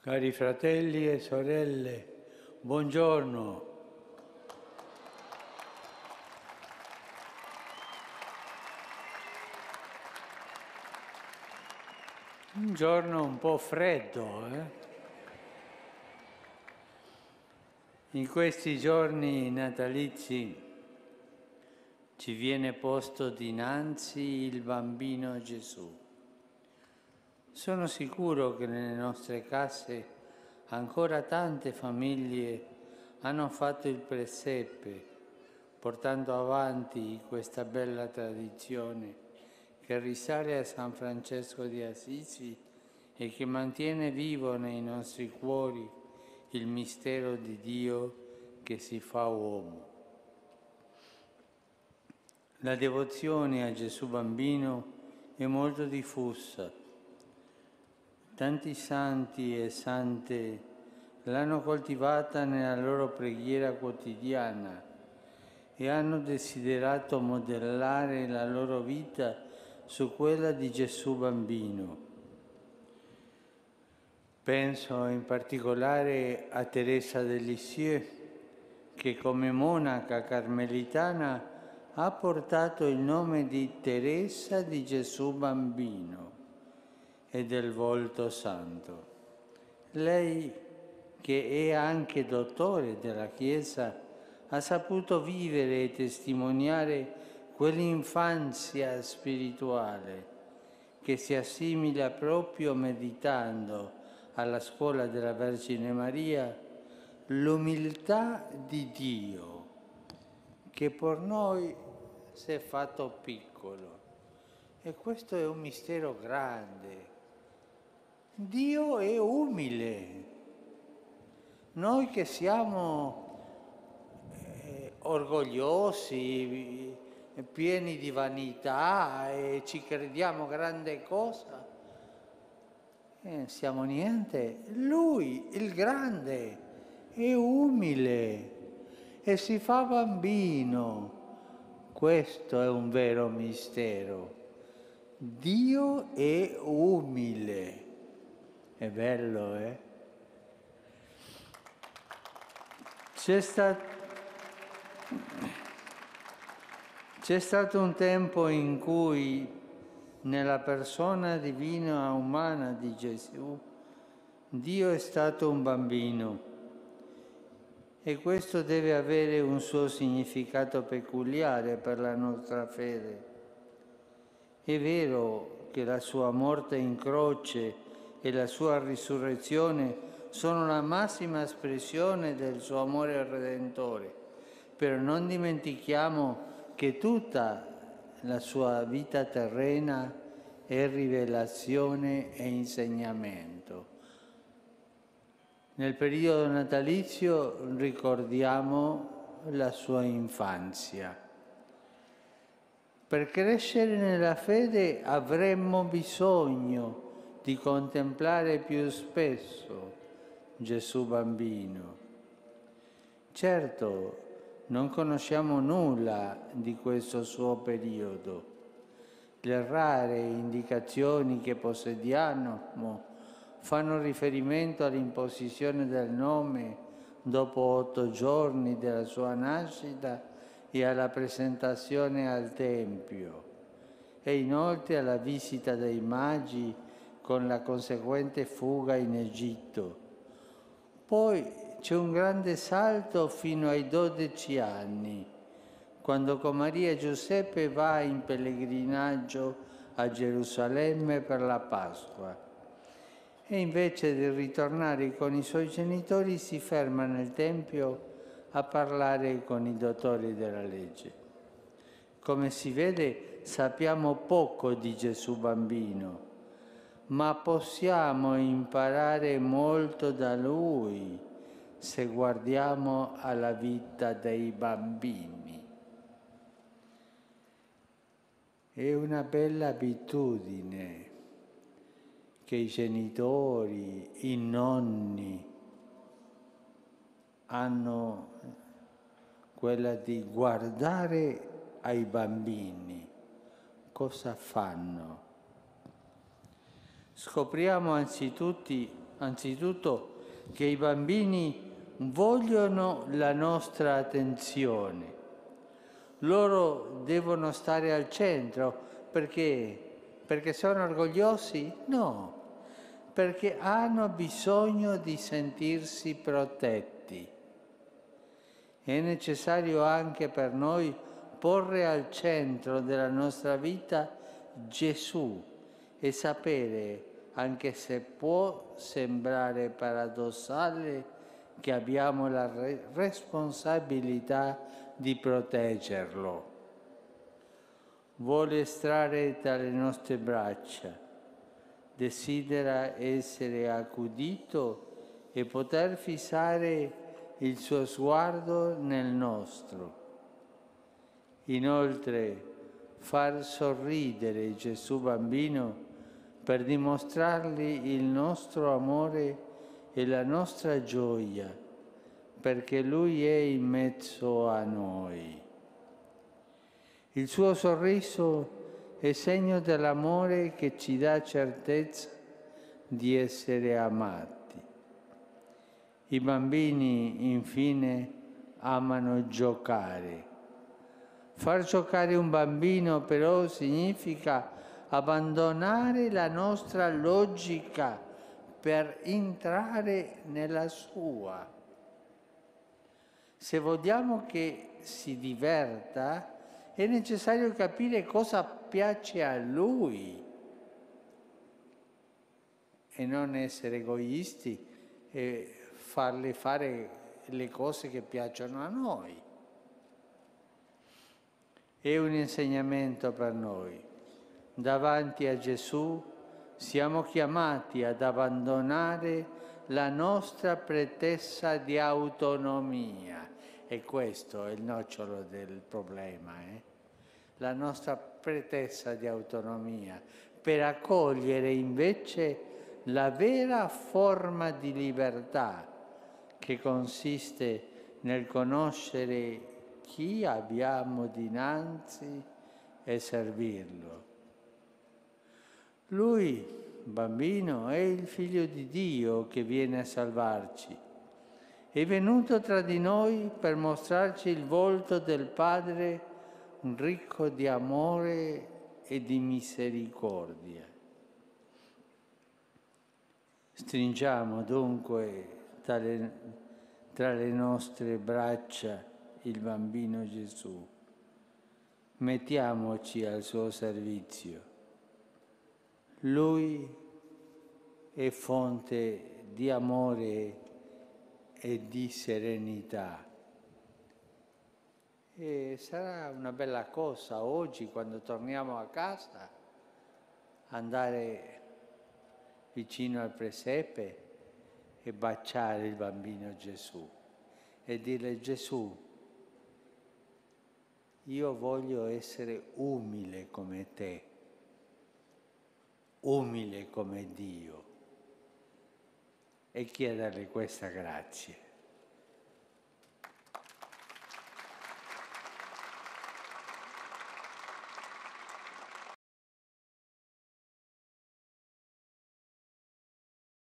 Cari fratelli e sorelle, buongiorno. Un giorno un po' freddo, In questi giorni natalizi ci viene posto dinanzi il bambino Gesù. Sono sicuro che nelle nostre case ancora tante famiglie hanno fatto il presepe, portando avanti questa bella tradizione che risale a San Francesco di Assisi e che mantiene vivo nei nostri cuori il mistero di Dio che si fa uomo. La devozione a Gesù bambino è molto diffusa. Tanti santi e sante l'hanno coltivata nella loro preghiera quotidiana e hanno desiderato modellare la loro vita su quella di Gesù bambino. Penso in particolare a Teresa de Lisieux, che come monaca carmelitana ha portato il nome di Teresa di Gesù bambino e del volto santo. Lei, che è anche dottore della Chiesa, ha saputo vivere e testimoniare quell'infanzia spirituale che si assimila proprio meditando alla scuola della Vergine Maria l'umiltà di Dio che per noi si è fatto piccolo. E questo è un mistero grande. Dio è umile. Noi che siamo orgogliosi, pieni di vanità e ci crediamo grande cosa, siamo niente. Lui, il grande, è umile e si fa bambino. Questo è un vero mistero. Dio è umile. È bello, C'è stato un tempo in cui nella persona divina umana di Gesù Dio è stato un bambino e questo deve avere un suo significato peculiare per la nostra fede. È vero che la sua morte in croce e la sua risurrezione sono la massima espressione del suo amore redentore, però non dimentichiamo che tutta la sua vita terrena è rivelazione e insegnamento. Nel periodo natalizio ricordiamo la sua infanzia. Per crescere nella fede avremmo bisogno di contemplare più spesso Gesù bambino. Certo, non conosciamo nulla di questo suo periodo. Le rare indicazioni che possediamo fanno riferimento all'imposizione del nome dopo 8 giorni della sua nascita e alla presentazione al Tempio, e inoltre alla visita dei magi con la conseguente fuga in Egitto. Poi c'è un grande salto fino ai 12 anni, quando con Maria e Giuseppe va in pellegrinaggio a Gerusalemme per la Pasqua. E invece di ritornare con i suoi genitori si ferma nel Tempio a parlare con i dottori della legge. Come si vede, sappiamo poco di Gesù bambino, ma possiamo imparare molto da Lui se guardiamo alla vita dei bambini. È una bella abitudine che i genitori, i nonni hanno, quella di guardare ai bambini cosa fanno. Scopriamo anzitutto Anzitutto che i bambini vogliono la nostra attenzione. Loro devono stare al centro perché sono orgogliosi? No, perché hanno bisogno di sentirsi protetti. È necessario anche per noi porre al centro della nostra vita Gesù e sapere, anche se può sembrare paradossale, che abbiamo la responsabilità di proteggerlo. Vuole stare tra le nostre braccia, desidera essere accudito e poter fissare il suo sguardo nel nostro. Inoltre, far sorridere Gesù bambino per dimostrargli il nostro amore e la nostra gioia, perché Lui è in mezzo a noi. Il suo sorriso è segno dell'amore che ci dà certezza di essere amati. I bambini, infine, amano giocare. Far giocare un bambino, però, significa abbandonare la nostra logica per entrare nella sua. Se vogliamo che si diverta, è necessario capire cosa piace a lui e non essere egoisti e farle fare le cose che piacciono a noi. È un insegnamento per noi. Davanti a Gesù siamo chiamati ad abbandonare la nostra pretesa di autonomia. E questo è il nocciolo del problema, la nostra pretesa di autonomia, per accogliere invece la vera forma di libertà che consiste nel conoscere chi abbiamo dinanzi e servirlo. Lui, bambino, è il Figlio di Dio che viene a salvarci. È venuto tra di noi per mostrarci il volto del Padre ricco di amore e di misericordia. Stringiamo dunque tra le nostre braccia il bambino Gesù. Mettiamoci al suo servizio. Lui è fonte di amore e di serenità. E sarà una bella cosa oggi, quando torniamo a casa, andare vicino al presepe e baciare il bambino Gesù e dire: Gesù, io voglio essere umile come te, umile come Dio, e chiederle questa grazia.